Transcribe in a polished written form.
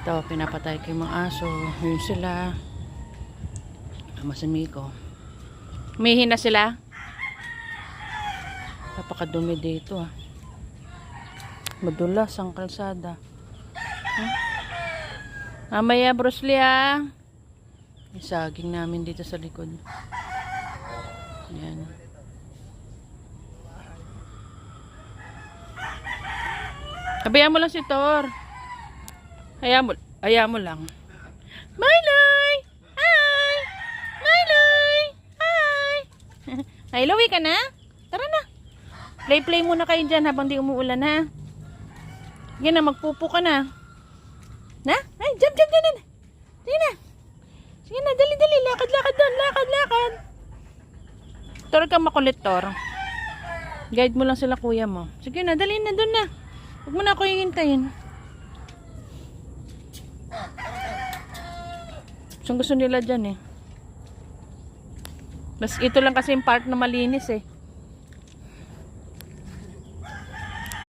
Ito, pinapatay ko yung mga aso. Yun sila. Masami ko. Umihi na sila. Napakadumi dito ah. Madulas ang kalsada. Mamaya Bruce Lee ah. Yung saging namin dito sa likod. Yan. Hayaan mo lang si Thor. Hayaan mo lang. Myloy! Hi! Myloy! Hi! Ay, Louie ka na? Tara na. Play muna kayo dyan habang di umuulan ha. Yan na, magpupo ka na. Na? Ay, jump na. Sige na. Sige na, dali. Lakad doon. Lakad. Thor ka makulit, Thor. Guide mo lang sila kuya mo. Sige na, dali na doon na. Huwag mo na ako hihintayin. Gusto nila dyan eh. Mas ito lang kasi yung part na malinis eh.